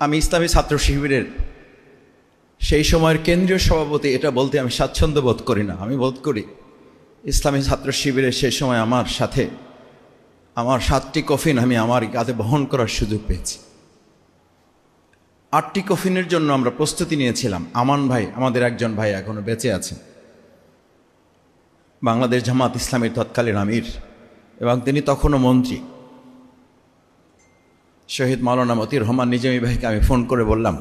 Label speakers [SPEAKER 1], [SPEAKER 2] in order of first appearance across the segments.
[SPEAKER 1] আমি ইসলামী ছাত্র শিবিরের সেই সময়ের কেন্দ্রীয় সভাপতি, এটা বলতে আমি স্বাচ্ছন্দ্য বোধ করি না। আমি বোধ করি ইসলামী ছাত্র শিবিরের সেই সময় আমার সাথে আমার 7টি কফিন আমি আমার কাঁধে বহন করার সুযোগ পেয়েছি। 8টি কফিনের জন্য আমরা প্রস্তুতি নিয়েছিলাম। আমান ভাই, আমাদের একজন ভাই এখনো বেঁচে আছেন, বাংলাদেশ জামাত ইসলামীর তৎকালীন আমির, এবং তিনি তখনও মন্ত্রী। শহীদ মাওলানা মতিউর রহমান নিজামী ভাইকে আমি ফোন করে বললাম,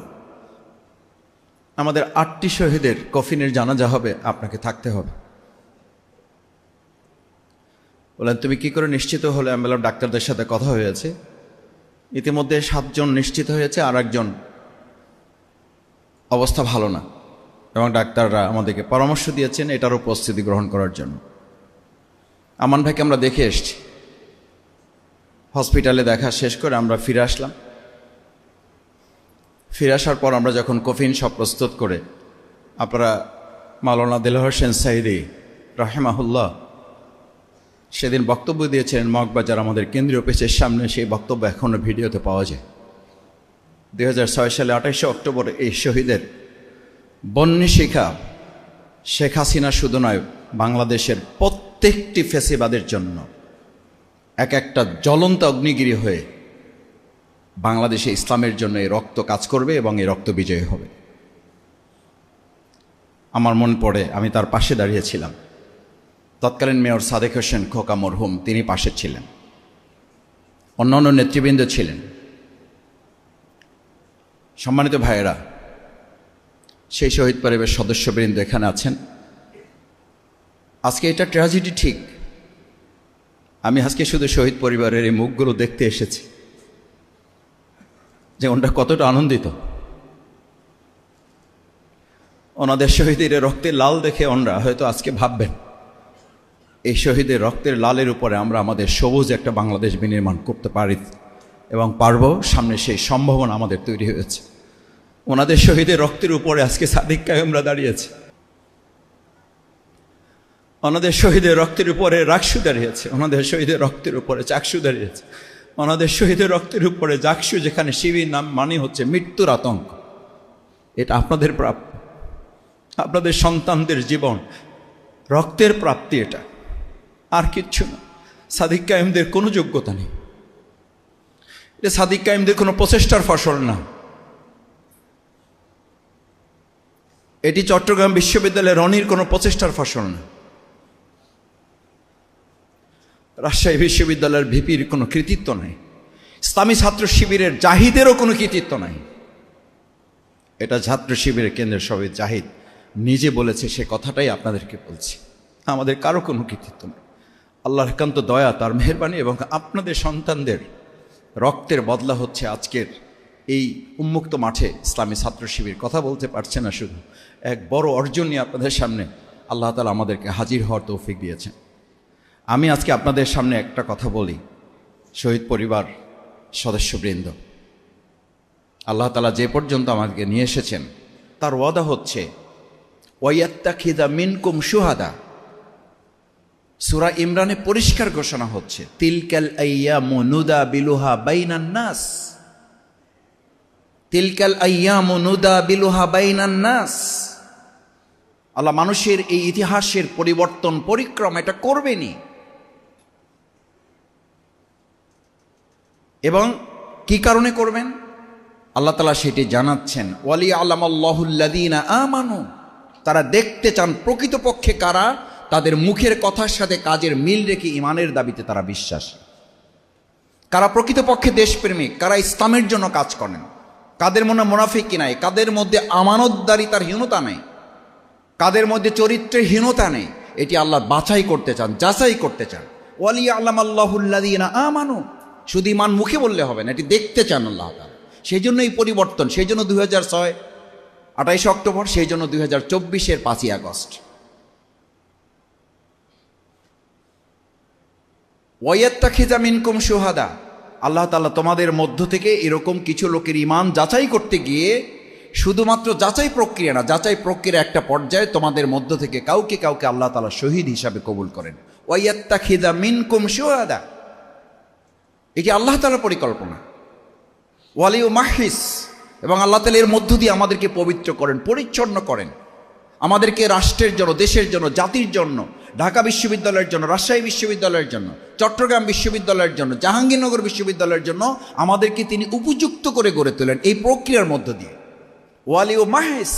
[SPEAKER 1] আমাদের 8টি শহীদের কফিনের জানাজা হবে, আপনাকে থাকতে হবে। বললেন, তুমি কি করে নিশ্চিত হলে? আমি বললাম, ডাক্তারদের সাথে কথা হয়েছে, ইতিমধ্যে 7 জন নিশ্চিত হয়েছে, আর একজন অবস্থা ভালো না, এবং ডাক্তাররা আমাদেরকে পরামর্শ দিয়েছেন এটারও প্রস্তুতি গ্রহণ করার জন্য। আমান ভাইকে আমরা দেখে এসছি, হসপিটালে দেখা শেষ করে আমরা ফিরে আসলাম। ফিরে আসার পর আমরা যখন কফিন সব প্রস্তুত করে, আপনারা মাওলানা দেলোয়ার হোসেন সাইদি রাহেমাহুল্লাহ সেদিন বক্তব্য দিয়েছিলেন মগবাজার আমাদের কেন্দ্রীয় অফিসের সামনে। সেই বক্তব্য এখনও ভিডিওতে পাওয়া যায়। 2006 সালে 28 অক্টোবর এই শহীদের বন্যী শিখা শেখ হাসিনা শুধু নয়, বাংলাদেশের প্রত্যেকটি ফ্যাসিবাদের জন্য এক একটা জ্বলন্ত অগ্নিগিরি হয়ে বাংলাদেশে ইসলামের জন্য এই রক্ত কাজ করবে এবং এই রক্ত বিজয়ী হবে। আমার মনে পড়ে, আমি তার পাশে দাঁড়িয়েছিলাম। তৎকালীন মেয়র সাদেক হোসেন খোকা মরহুম, তিনি পাশে ছিলেন, অন্যান্য নেতৃবৃন্দ ছিলেন। সম্মানিত ভাইয়েরা, সেই শহীদ পরিবারের সদস্যবৃন্দ এখানে আছেন। আজকে এটা ট্র্যাজেডি ঠিক, আমি আজকে শুধু শহীদ পরিবারের এই মুখগুলো দেখতে এসেছি যে ওনারা কতটা আনন্দিত। ওনাদের শহীদের রক্তের লাল দেখে ওনারা হয়তো আজকে ভাববেন, এই শহীদের রক্তের লালের উপরে আমরা আমাদের সবুজ একটা বাংলাদেশ বিনির্মাণ করতে পারি এবং পারব। সামনে সেই সম্ভাবনা আমাদের তৈরি হয়েছে। ওনাদের শহীদের রক্তের উপরে আজকে সাদিক কায়েমরা দাঁড়িয়েছে, ওনাদের শহীদের রক্তের উপরে রাকসু দাঁড়িয়েছে, ওনাদের শহীদের রক্তের উপরে চাকসু দাঁড়িয়েছে, ওনাদের শহীদের রক্তের উপরে জাকসু, যেখানে শিবির নাম মানে হচ্ছে মৃত্যুর আতঙ্ক। এটা আপনাদের প্রাপ্য, আপনাদের সন্তানদের জীবন, রক্তের প্রাপ্তি, এটা আর কিচ্ছু না। সাদিক কায়েমদের কোনো যোগ্যতা নেই, এটা সাদিক কায়েমদের কোনো প্রচেষ্টার ফসল না। এটি চট্টগ্রাম বিশ্ববিদ্যালয়ের রনির কোনো প্রচেষ্টার ফসল না। রাজশাহী বিশ্ববিদ্যালয়ের ভিপির কোনো কৃতিত্ব নাই। ইসলামী ছাত্র শিবিরের জাহিদেরও কোনো কৃতিত্ব নাই। এটা ছাত্র শিবিরের কেন্দ্রের সভাপতি জাহিদ নিজে বলেছে, সে কথাটাই আপনাদেরকে বলছি। আমাদের কারো কোনো কৃতিত্ব নেই। আল্লাহর একান্ত দয়া, তার মেহেরবানি এবং আপনাদের সন্তানদের রক্তের বদলা হচ্ছে আজকের এই উন্মুক্ত মাঠে ইসলামী ছাত্র শিবির। কথা বলতে পারছে না, শুধু এক বড় অর্জন নিয়ে আপনাদের সামনে আল্লাহ তাআলা আমাদেরকে হাজির হওয়ার তৌফিক দিয়েছেন। আমি আজকে আপনাদের সামনে একটা কথা বলি, শহীদ পরিবার সদস্যবৃন্দ, আল্লাহ তাআলা যে পর্যন্ত আমাদেরকে নিয়ে এসেছেন তার ওয়াদা হচ্ছে ওয়ায়াত্তাখিযা মিনকুম শুহাদা। সূরা ইমরানে পরিষ্কার ঘোষণা হচ্ছে, তিলকাল আইয়ামু নুদাবিলুহা বাইনান নাস, তিলকাল আইয়ামু নুদাবিলুহা বাইনান নাস। আল্লাহ মানুষের এই ইতিহাসের পরিবর্তন পরিক্রম এটা করবেনই, এবং কি কারণে করবেন আল্লাহ তাআলা সেটি জানাচ্ছেন। ওয়ালিয়ালামাল্লাহুল্লাযীনা আমানু, তারা দেখতে চান প্রকৃতপক্ষে কারা তাদের মুখের কথার সাথে কাজের মিল রেখে ইমানের দাবিতে তারা বিশ্বাসী, কারা প্রকৃতপক্ষে দেশপ্রেমিক, কারা ইসলামের জন্য কাজ করেন, কাদের মনে মুনাফিকি নাই, কাদের মধ্যে আমানতদারিতার হীনতা নেই, কাদের মধ্যে চরিত্রের হীনতা নেই। এটি আল্লাহ বাছাই করতে চান, যাচাই করতে চান। ওয়ালিয়ালামাল্লাহুল্লাযীনা আমানু, শুধু ইমান মুখে বললে হবে না, এটি দেখতে চান আল্লাহ তাআলা। সেই জন্য এই পরিবর্তন, সেই জন্য 2006 28 অক্টোবর, সেই জন্য 2024 5ই আগস্ট। ওয়ায়াত্তাখিযা মিনকুম শুহাদা, আল্লাহ তাআলা তোমাদের মধ্য থেকে এরকম কিছু লোকের ঈমান যাচাই করতে গিয়ে, শুধুমাত্র যাচাই প্রক্রিয়া না, যাচাই প্রক্রিয়া একটা পর্যায়ে তোমাদের মধ্য থেকে কাউকে কাউকে আল্লাহ তাআলা শহীদ হিসাবে কবুল করেন। ওয়ায়াত্তাখিযা মিনকুম শুহাদা, এটি আল্লাহ তাআলার পরিকল্পনা। ওয়ালিউমাহিস এবং আল্লাহ তাআলা এর মধ্য দিয়ে আমাদেরকে পবিত্র করেন, পরিচ্ছন্ন করেন, আমাদেরকে রাষ্ট্রের জন্য, দেশের জন্য, জাতির জন্য, ঢাকা বিশ্ববিদ্যালয়ের জন্য, রাজশাহী বিশ্ববিদ্যালয়ের জন্য, চট্টগ্রাম বিশ্ববিদ্যালয়ের জন্য, জাহাঙ্গীরনগর বিশ্ববিদ্যালয়ের জন্য আমাদেরকে তিনি উপযুক্ত করে গড়ে তোলেন এই প্রক্রিয়ার মধ্য দিয়ে। ওয়ালি ও মাহেস,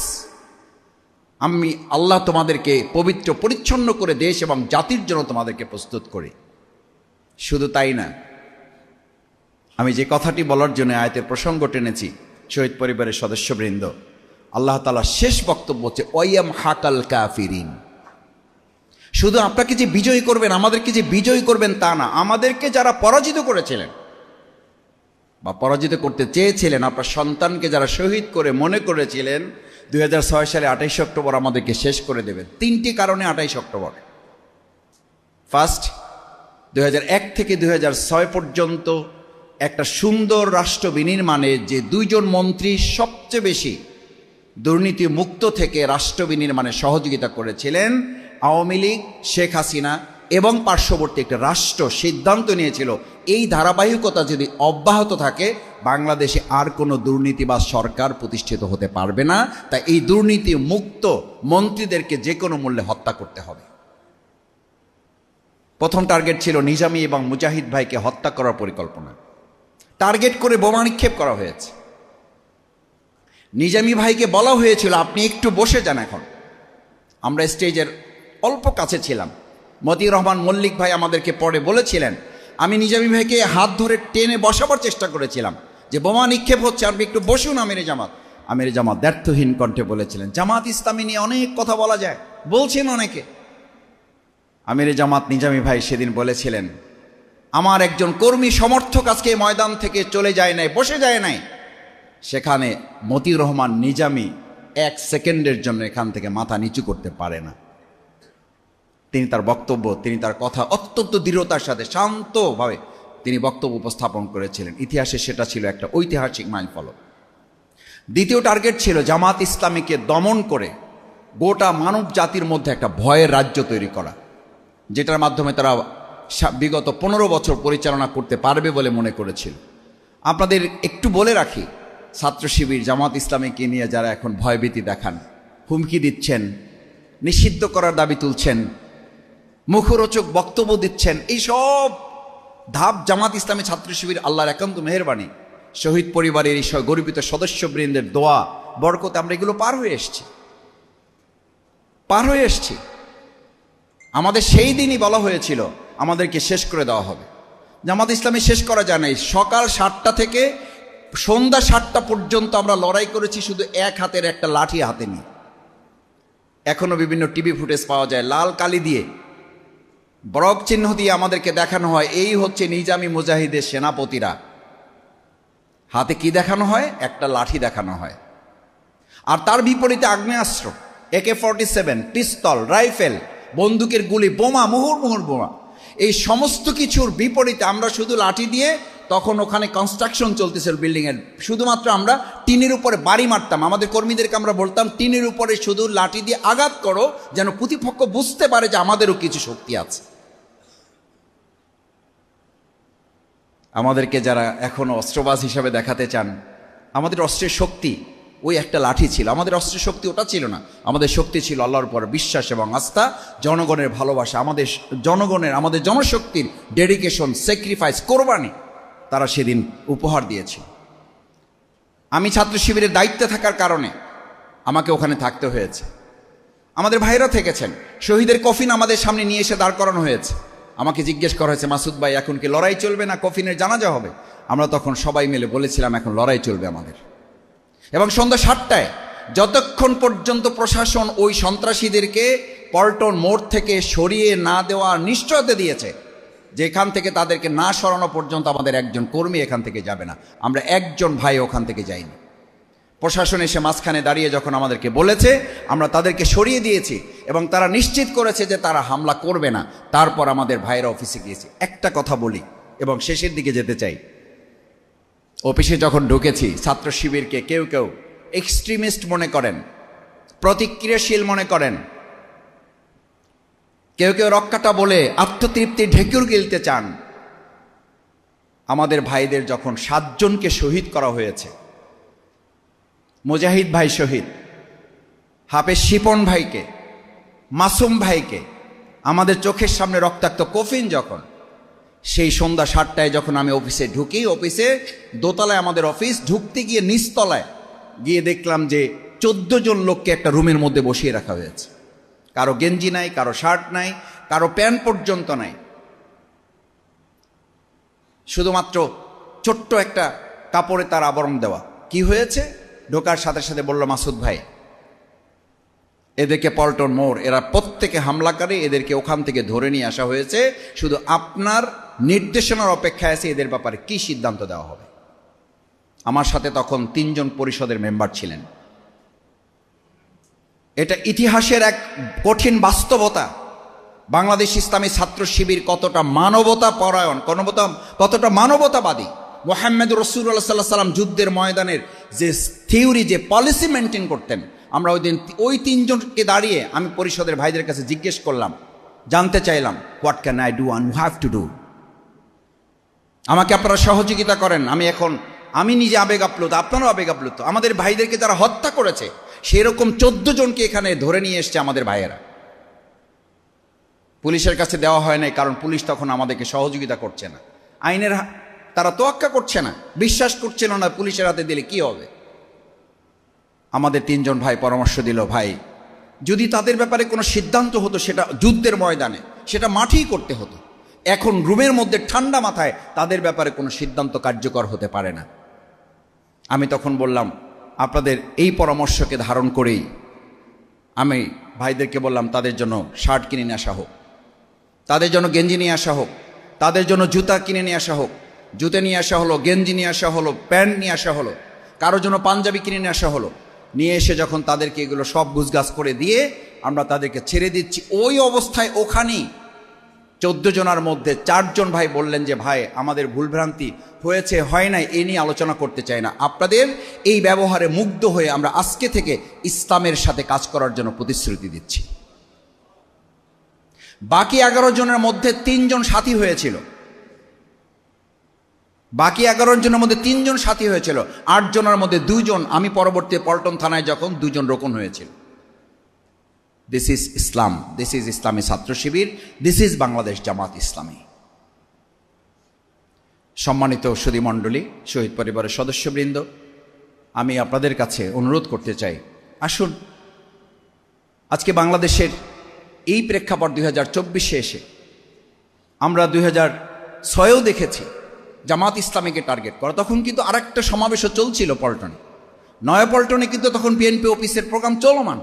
[SPEAKER 1] আমি আল্লাহ তোমাদেরকে পবিত্র পরিচ্ছন্ন করে দেশ এবং জাতির জন্য তোমাদেরকে প্রস্তুত করি। শুধু তাই না, আমি যে কথাটি বলার জন্য আয়াতের প্রসঙ্গ টেনেছি, শহীদ পরিবারের সদস্যবৃন্দ, আল্লাহ তাআলা শেষ বক্তব্য হচ্ছে ওয়াইয়াম হাকাল কাফিরিন। শুধু আপনাকে যে বিজয়ী করবেন, আমাদেরকে যে বিজয়ী করবেন তা না, আমাদেরকে যারা পরাজিত করেছিলেন বা পরাজিত করতে চেয়েছিলেন, আপনার সন্তানকে যারা শহীদ করে মনে করেছিলেন 2006 সালে 28 অক্টোবর আমাদেরকে শেষ করে দেবেন। 3টি কারণে 28 অক্টোবর। ফার্স্ট, 2001 থেকে 2006 পর্যন্ত একটা সুন্দর রাষ্ট্র বিনির্মাণে যে 2 জন মন্ত্রী সবচেয়ে বেশি দুর্নীতি মুক্ত থেকে রাষ্ট্র বিনির্মাণে সহযোগিতা করেছিলেন, আওয়ামী লীগ, শেখ হাসিনা এবং পার্শ্ববর্তী একটা রাষ্ট্র সিদ্ধান্ত নিয়েছিল এই ধারাবাহিকতা যদি অব্যাহত থাকে বাংলাদেশে আর কোনো দুর্নীতিবাজ সরকার প্রতিষ্ঠিত হতে পারবে না। তাই এই দুর্নীতি মুক্ত মন্ত্রীদেরকে যে কোনো মূল্যে হত্যা করতে হবে। প্রথম টার্গেট ছিল নিজামী এবং মুজাহিদ ভাইকে হত্যা করার পরিকল্পনা। টার্গেট করে বোমা নিক্ষেপ করা হয়েছে। নিজামী ভাইকে বলা হয়েছিল আপনি একটু বসে যান। এখন আমরা স্টেজের অল্প কাছে ছিলাম, মতিউর রহমান মল্লিক ভাই আমাদেরকে পরে বলেছিলেন, আমি নিজামী ভাইকে হাত ধরে টেনে বসাবার চেষ্টা করেছিলাম যে বোমা নিক্ষেপ হচ্ছে, আপনি একটু বসুন। আমির জামাত দ্ব্যর্থহীন কণ্ঠে বলেছিলেন, জামাত ইসলামী নিয়ে অনেক কথা বলা যায়, বলছেন অনেকে। আমির জামাত নিজামী ভাই সেদিন বলেছিলেন, আমার একজন কর্মী সমর্থক আজকে ময়দান থেকে চলে যায় নাই, বসে যায় নাই। সেখানে মতিউর রহমান নিজামী 1 সেকেন্ডের জন্য এখান থেকে মাথা নিচু করতে পারে না। তিনি তার বক্তব্য, তিনি তার কথা অত্যন্ত দৃঢ়তার সাথে শান্তভাবে তিনি বক্তব্য উপস্থাপন করেছিলেন। ইতিহাসে সেটা ছিল একটা ঐতিহাসিক মাইলফলক। দ্বিতীয় টার্গেট ছিল জামাত ইসলামীকে দমন করে গোটা মানব জাতির মধ্যে একটা ভয়ের রাজ্য তৈরি করা, যেটার মাধ্যমে তারা বিগত 15 বছর পরিচালনা করতে পারবে বলে মনে করেছিল। আপনাদের একটু বলে রাখি, ছাত্র শিবির জামাত ইসলামীকে নিয়ে যারা এখন ভয়ভীতি দেখান, হুমকি দিচ্ছেন, নিষিদ্ধ করার দাবি তুলছেন, মুখরোচক বক্তব্য দিচ্ছেন, এই সব ধাপ জামাত ইসলামী ছাত্র শিবির আল্লাহর একান্ত মেহেরবানি, শহীদ পরিবারের এই গর্বিত সদস্যবৃন্দের দোয়া বরকতে আমরা এগুলো পার হয়ে এসছি। আমাদের সেই দিনই বলা হয়েছিল আমাদেরকে শেষ করে দেওয়া হবে। জামাত ইসলামী শেষ করা যায় নাই। সকাল 7টা থেকে সন্ধ্যা 7টা পর্যন্ত আমরা লড়াই করেছি শুধু এক হাতের একটা লাঠি হাতে নিয়ে। এখনো বিভিন্ন টিভি ফুটেজ পাওয়া যায়, লাল কালি দিয়ে বরফ চিহ্ন দিয়ে আমাদেরকে দেখানো হয় এই হচ্ছে নিজামী মুজাহিদের সেনাপতিরা। হাতে কি দেখানো হয়? একটা লাঠি দেখানো হয়। আর তার বিপরীতে আগ্নেয়াস্ত্র, AK-47, পিস্তল, রাইফেল, বন্দুকের গুলি, বোমা, মুহুর্মুহুর বোমা, এই সমস্ত কিছুর বিপরীতে আমরা শুধু লাঠি দিয়ে, তখন ওখানে কনস্ট্রাকশন চলতেছিল বিল্ডিংয়ের, শুধুমাত্র আমরা টিনের উপরে বাড়ি মারতাম। আমাদের কর্মীদেরকে আমরা বলতাম টিনের উপরে শুধু লাঠি দিয়ে আঘাত করো, যেন প্রতিপক্ষ বুঝতে পারে যে আমাদেরও কিছু শক্তি আছে। আমাদেরকে যারা এখনো অস্ত্রবাজ হিসাবে দেখাতে চান, আমাদের অস্ত্রের শক্তি ওই একটা লাঠি ছিল। আমাদের অস্ত্রের শক্তি ওটা ছিল না। আমাদের শক্তি ছিল আল্লাহর উপর বিশ্বাস এবং আস্থা, জনগণের ভালোবাসা, আমাদের জনশক্তির ডেডিকেশন, স্যাক্রিফাইস, কোরবানি তারা সেদিন উপহার দিয়েছিল। আমি ছাত্র শিবিরের দায়িত্বে থাকার কারণে আমাকে ওখানে থাকতে হয়েছে। আমাদের ভাইরা থেকেছেন, শহীদের কফিন আমাদের সামনে নিয়ে এসে দাঁড় করানো হয়েছে। আমাকে জিজ্ঞেস করা হয়েছে, মাসুদ ভাই এখন কি লড়াই চলবে না কফিনের জানাজা হবে? আমরা তখন সবাই মিলে বলেছিলাম এখন লড়াই চলবে আমাদের। এবং সন্ধ্যা 7টায় যতক্ষণ পর্যন্ত প্রশাসন ওই সন্ত্রাসীদেরকে পল্টন মোড় থেকে সরিয়ে না দেওয়ার নিশ্চয়তা দিয়েছে, যেখান থেকে তাদেরকে না সরানো পর্যন্ত আমাদের একজন কর্মী এখান থেকে যাবে না। আমরা একজন ভাই ওখান থেকে যাইনি। প্রশাসন এসে মাঝখানে দাঁড়িয়ে যখন আমাদেরকে বলেছে, আমরা তাদেরকে সরিয়ে দিয়েছি এবং তারা নিশ্চিত করেছে যে তারা হামলা করবে না। তারপর আমাদের ভাইরা অফিসে গিয়েছে। একটা কথা বলি এবং শেষের দিকে যেতে চাই। অফিসে যখন ঢুকেছি, ছাত্র শিবিরকে কেউ কেউ এক্সট্রিমিস্ট মনে করেন, প্রতিক্রিয়াশীল মনে করেন, কেউ কেউ রক্ষাটা বলে আত্মতৃপ্তি ঢেকুর গিলতে চান। আমাদের ভাইদের যখন 7 জনকে শহীদ করা হয়েছে, মুজাহিদ ভাই শহীদ, হাফেজ শিপন ভাইকে, মাসুম ভাইকে, আমাদের চোখের সামনে রক্তাক্ত কফিন যখন, সেই সন্ধ্যা 7টায় যখন আমি অফিসে ঢুকি, অফিসে দোতলায় আমাদের অফিস, ঢুকতে গিয়ে নিচতলায় গিয়ে দেখলাম যে 14 জন লোককে একটা রুমের মধ্যে বসিয়ে রাখা হয়েছে। কারো গেঞ্জি নাই, কারো শার্ট নাই, কারো প্যান্ট পর্যন্ত নাই, শুধুমাত্র ছোট্ট একটা কাপড়ে তার আবরণ দেওয়া। কি হয়েছে? ঢোকার সাথে সাথে বলল, মাসুদ ভাই, এদেরকে পল্টন মোড়, এরা প্রত্যেকে হামলাকারী, এদেরকে ওখান থেকে ধরে নিয়ে আসা হয়েছে, শুধু আপনার নির্দেশনার অপেক্ষায় আছে এদের ব্যাপারে কি সিদ্ধান্ত দেওয়া হবে। আমার সাথে তখন 3 জন পরিষদের মেম্বার ছিলেন। এটা ইতিহাসের এক কঠিন বাস্তবতা। বাংলাদেশ ইসলামী ছাত্র শিবির কতটা মানবতা পরায়ণ, কতটা মানবতাবাদী। মুহাম্মদ রাসূলুল্লাহ সাল্লাল্লাহু আলাইহি ওয়াসাল্লাম যুদ্ধের ময়দানের যে থিওরি, যে পলিসি মেনটেন করতেন, আমরা ওই দিন ওই 3 জনকে দাঁড়িয়ে আমি পরিষদের ভাইদের কাছে জিজ্ঞেস করলাম, জানতে চাইলাম, what can I do and have to do. আমাকে আপনারা সহযোগিতা করেন। আমি নিজে আবেগ আপ্লুত, আপনারাও আবেগ আপ্লুত। আমাদের ভাইদেরকে যারা হত্যা করেছে সেরকম 14 জনকে এখানে ধরে নিয়ে এসছে আমাদের ভাইয়েরা। পুলিশের কাছে দেওয়া হয় নাই, কারণ পুলিশ তখন আমাদেরকে সহযোগিতা করছে না, আইনের তারা তোয়াক্কা করছে না, বিশ্বাস করছিল না পুলিশের হাতে দিলে কি হবে। আমাদের 3 জন ভাই পরামর্শ দিল, ভাই যদি তাদের ব্যাপারে কোনো সিদ্ধান্ত হতো সেটা যুদ্ধের ময়দানে, সেটা মাঠেই করতে হতো। এখন রুমের মধ্যে ঠান্ডা মাথায় তাদের ব্যাপারে কোনো সিদ্ধান্ত কার্যকর হতে পারে না। আমি তখন বললাম, আপনাদের এই পরামর্শকে ধারণ করেই আমি ভাইদেরকে বললাম, তাদের জন্য শার্ট কিনে নিয়ে আসা হোক, তাদের জন্য গেঞ্জি নিয়ে আসা হোক, তাদের জন্য জুতা কিনে নিয়ে আসা হোক, জুতো নিয়ে আসা হলো, গেঞ্জি নিয়ে আসা হলো, প্যান্ট নিয়ে আসা হলো, কারোর জন্য পাঞ্জাবি কিনে নিয়ে আসা হলো। নিয়ে এসে যখন তাদেরকে এগুলো সব গুছগাছ করে দিয়ে আমরা তাদেরকে ছেড়ে দিচ্ছি, ওই অবস্থায় ওখানেই 14 জনের মধ্যে 4 জন ভাই বললেন যে, ভাই আমাদের ভুলভ্রান্তি হয়েছে, হয় নাই, এই নিয়ে আলোচনা করতে চাই না। আপনাদের এই ব্যবহারে মুগ্ধ হয়ে আমরা আজকে থেকে ইসলামের সাথে কাজ করার জন্য প্রতিশ্রুতি দিচ্ছি। বাকি 11 জনের মধ্যে 3 জন সাথী হয়েছিল, বাকি 11 জনের মধ্যে 3 জন সাথী হয়েছিল, 8 জনের মধ্যে 2 জন, আমি পরবর্তী পল্টন থানায় যখন 2 জন রোকন হয়েছিল। This is Islam, this is ইসলামী ছাত্র শিবির, দিস ইজ বাংলাদেশ জামাত ইসলামী। সম্মানিত সুধী মণ্ডলী, শহীদ পরিবারের সদস্যবৃন্দ, আমি আপনাদের কাছে অনুরোধ করতে চাই, আসুন আজকে বাংলাদেশের এই প্রেক্ষাপট 2024-এ এসে আমরা 2006-এও দেখেছি জামাত ইসলামীকে টার্গেট করা। তখন কিন্তু আরেকটা সমাবেশও চলছিল পল্টনে, নয়াপল্টনে, কিন্তু তখন বিএনপি অফিসের প্রোগ্রাম চলমান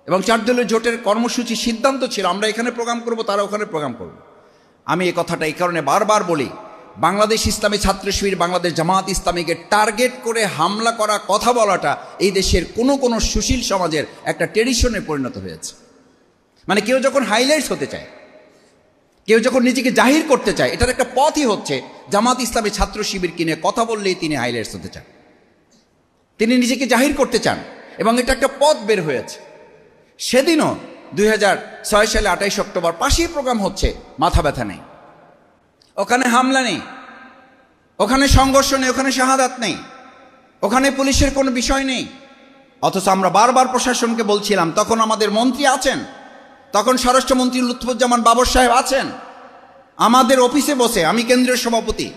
[SPEAKER 1] এবং 4 দলীয় জোটের কর্মসূচি সিদ্ধান্ত ছিল আমরা এখানে প্রোগ্রাম করব, তারা ওখানে প্রোগ্রাম করব। আমি এই কথাটা এই কারণে বারবার বলি, বাংলাদেশ ইসলামী ছাত্র শিবির, বাংলাদেশ জামাত ইসলামীকে টার্গেট করে হামলা করা, কথা বলাটা এই দেশের কোনো সুশীল সমাজের একটা ট্রেডিশনে পরিণত হয়েছে। মানে কেউ যখন হাইলাইটস হতে চায়, কেউ যখন নিজেকে জাহির করতে চায়, এটার একটা পথই হচ্ছে জামাত ইসলামী ছাত্র শিবির কিনে কথা বললেই তিনি হাইলাইটস হতে চান, তিনি নিজেকে জাহির করতে চান, এবং এটা একটা পথ বের হয়েছে। সেদিনও 2006 সালে 28 অক্টোবর পাশেই প্রোগ্রাম হচ্ছে, মাথা ব্যথা নেই, ওখানে হামলা নেই, ওখানে সংঘর্ষ নেই, ওখানে শাহাদাত নেই, ওখানে পুলিশের কোনো বিষয় নেই। অথচ আমরা বারবার প্রশাসনকে বলছিলাম, তখন আমাদের মন্ত্রী আছেন, তখন স্বরাষ্ট্রমন্ত্রী লুৎফুজ্জামান বাবর সাহেব আছেন আমাদের অফিসে বসে, আমি কেন্দ্রীয় সভাপতি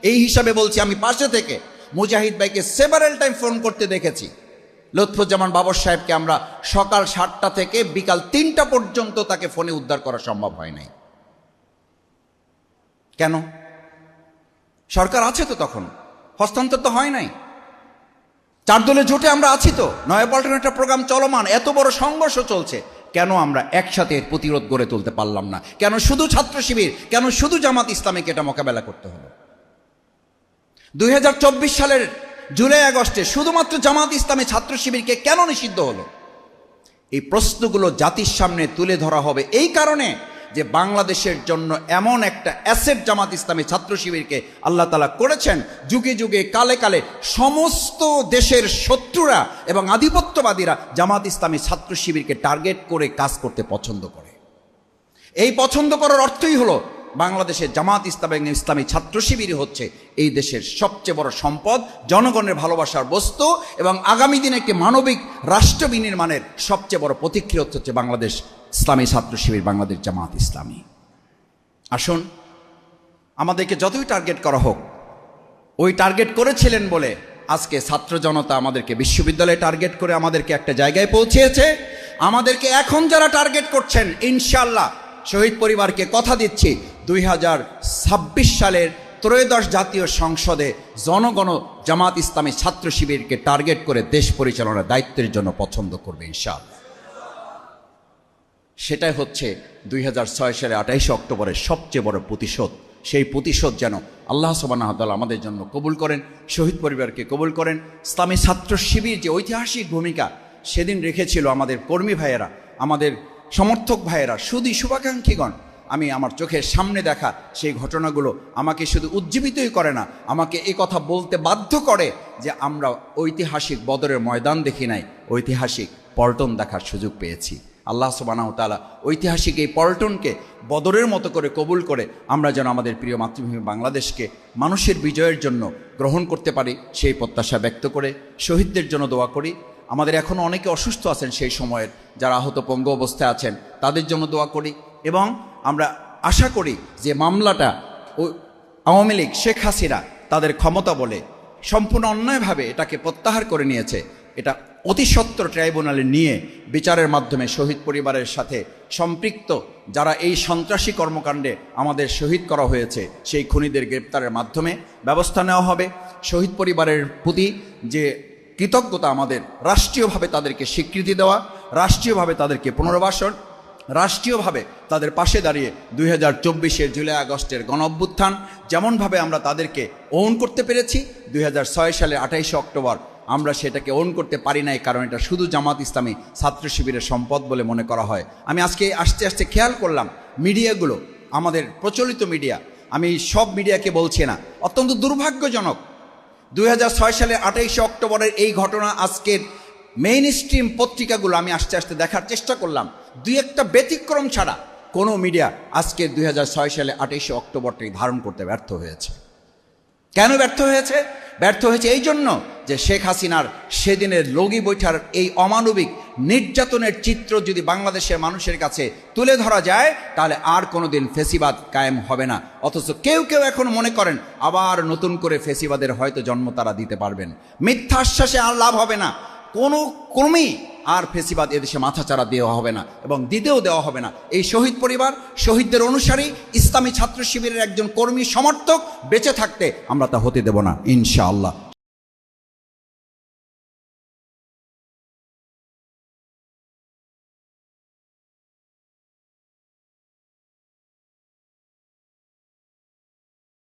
[SPEAKER 1] এই হিসাবে বলছি, আমি পাশে থেকে মুজাহিদ ভাইকে সেভারেল টাইম ফোন করতে দেখেছি। লুৎফুজ্জামান বাবর সাহেবকে আমরা সকাল 7টা থেকে বিকাল 3টা পর্যন্ত তাকে ফোনে উদ্ধার করা সম্ভব হয় নাই। কেন? সরকার আছে তো, তখন হস্তান্তর তো হয় নাই, 4 দলের জোটে আমরা আছি তো, নয়াপল্টনে একটা প্রোগ্রাম চলমান, এত বড় সংঘর্ষ চলছে, কেন আমরা একসাথে এর প্রতিরোধ গড়ে তুলতে পারলাম না? কেন শুধু ছাত্র শিবির, কেন শুধু জামাত ইসলামীকে এটা মোকাবেলা করতে হলো? 2024 সালের জুলাই আগস্টে শুধুমাত্র জামাত ইসলামী ছাত্র শিবিরকে কেন নিষিদ্ধ হলো? এই প্রশ্নগুলো জাতির সামনে তুলে ধরা হবে এই কারণে যে বাংলাদেশের জন্য এমন একটা অ্যাসেট জামাত ইসলামী ছাত্র শিবিরকে আল্লাহ তাআলা করেছেন, যুগে যুগে কালে কালে সমস্ত দেশের শত্রুরা এবং আধিপত্যবাদীরা জামাত ইসলামী ছাত্র শিবিরকে টার্গেট করে কাজ করতে পছন্দ করে। এই পছন্দ করার অর্থই হলো বাংলাদেশের জামাত ইসলাম এবং ইসলামী ছাত্র শিবির হচ্ছে এই দেশের সবচেয়ে বড় সম্পদ, জনগণের ভালোবাসার বস্তু, এবং আগামী দিনে একটি মানবিক রাষ্ট্র বিনির্মাণের সবচেয়ে বড় প্রতীক্ষা হচ্ছে বাংলাদেশ ইসলামী ছাত্র শিবির, বাংলাদেশ জামাত ইসলামী। আসুন, আমাদেরকে যতই টার্গেট করা হোক, ওই টার্গেট করেছিলেন বলে আজকে ছাত্র জনতা আমাদেরকে বিশ্ববিদ্যালয়ে টার্গেট করে আমাদেরকে একটা জায়গায় পৌঁছেছে। আমাদেরকে এখন যারা টার্গেট করছেন, ইনশাআল্লাহ শহীদ পরিবারকে কথা দিচ্ছি 2026 সালের ত্রয়োদশ জাতীয় সংসদে জনগণ জামাত ইসলামী ছাত্র শিবিরকে টার্গেট করে দেশ পরিচালনার দায়িত্বের জন্য পছন্দ করবে ইনশাআল্লাহ। সেটাই হচ্ছে 2006 সালে 28 অক্টোবরের সবচেয়ে বড় প্রতিশোধ। সেই প্রতিশোধ যেন আল্লাহ সুবহানাহু ওয়া তাআলা আমাদের জন্য কবুল করেন, শহীদ পরিবারকে কবুল করেন। ইসলামী ছাত্র শিবির যে ঐতিহাসিক ভূমিকা সেদিন রেখেছিল আমাদের কর্মী ভাইয়েরা, আমাদের সমর্থক ভাইয়েরা, শুভাকাঙ্ক্ষীগণ, আমি আমার চোখের সামনে দেখা সেই ঘটনাগুলো আমাকে শুধু উজ্জীবিতই করে না, আমাকে এই কথা বলতে বাধ্য করে যে আমরা ঐতিহাসিক বদরের ময়দান দেখি নাই, ঐতিহাসিক পল্টন দেখার সুযোগ পেয়েছি। আল্লাহ সুবহানাহু ওয়া তাআলা ঐতিহাসিক এই পল্টনকে বদরের মতো করে কবুল করে আমরা যেন আমাদের প্রিয় মাতৃভূমি বাংলাদেশকে মানুষের বিজয়ের জন্য গ্রহণ করতে পারি, সেই প্রত্যাশা ব্যক্ত করে শহীদদের জন্য দোয়া করি। আমাদের এখনও অনেকে অসুস্থ আছেন, সেই সময়ের যারা আহত পঙ্গু অবস্থায় আছেন তাদের জন্য দোয়া করি, এবং আমরা আশা করি যে মামলাটা আওয়ামী লীগ, শেখ হাসিনা তাদের ক্ষমতা বলে সম্পূর্ণ অন্যায়ভাবে এটাকে প্রত্যাহার করে নিয়েছে, এটা অতি সত্বর ট্রাইব্যুনালে নিয়ে বিচারের মাধ্যমে শহীদ পরিবারের সাথে সম্পৃক্ত যারা এই সন্ত্রাসী কর্মকাণ্ডে আমাদের শহীদ করা হয়েছে সেই খুনিদের গ্রেপ্তারের মাধ্যমে ব্যবস্থা নেওয়া হবে। শহীদ পরিবারের প্রতি যে কৃতজ্ঞতা, আমাদের রাষ্ট্রীয়ভাবে তাদেরকে স্বীকৃতি দেওয়া, রাষ্ট্রীয়ভাবে তাদেরকে পুনর্বাসন, রাষ্ট্রীয়ভাবে তাদের পাশে দাঁড়িয়ে 2024 জুলাই আগস্টের গণ অভ্যুত্থান যেমনভাবে আমরা তাদেরকে ওন করতে পেরেছি, 2006 সালের 28 অক্টোবর আমরা সেটাকে ওন করতে পারি নাই, কারণ এটা শুধু জামাত ইসলামী ছাত্র শিবিরের সম্পদ বলে মনে করা হয়। আমি আজকে আস্তে আস্তে খেয়াল করলাম মিডিয়াগুলো, আমাদের প্রচলিত মিডিয়া, আমি সব মিডিয়াকে বলছি না, অত্যন্ত দুর্ভাগ্যজনক 2006 সালের 28 অক্টোবরের এই ঘটনা আজকের মেইন স্ট্রিম পত্রিকাগুলো আমি আস্তে আস্তে দেখার চেষ্টা করলাম, দুই একটা ব্যতিক্রম ছাড়া কোনো মিডিয়া আজকের 2006 সালে 28 অক্টোবরটাই ধারণ করতে ব্যর্থ হয়েছে। কেন ব্যর্থ হয়েছে? ব্যর্থ হয়েছে এই জন্য যে শেখ হাসিনার সেদিনের লগি বৈঠার এই অমানবিক নির্যাতনের চিত্র যদি বাংলাদেশের মানুষের কাছে তুলে ধরা যায় তাহলে আর কোনোদিন ফেসিবাদ কায়েম হবে না। অথচ কেউ কেউ এখন মনে করেন আবার নতুন করে ফেসিবাদের হয়তো জন্ম তারা দিতে পারবেন। মিথ্যা আশ্বাসে আর লাভ হবে না, কোনো ক্রমেই আর ফেসিবাদ এদেশে মাথাচাড়া দেওয়া হবে না এবং দিতেও দেওয়া হবে না। এই শহীদ পরিবার, শহীদদের অনুসারী, ইসলামী ছাত্র শিবিরের একজন কর্মী সমর্থক বেঁচে থাকতে আমরা তা হতে দেব না ইনশাআল্লাহ।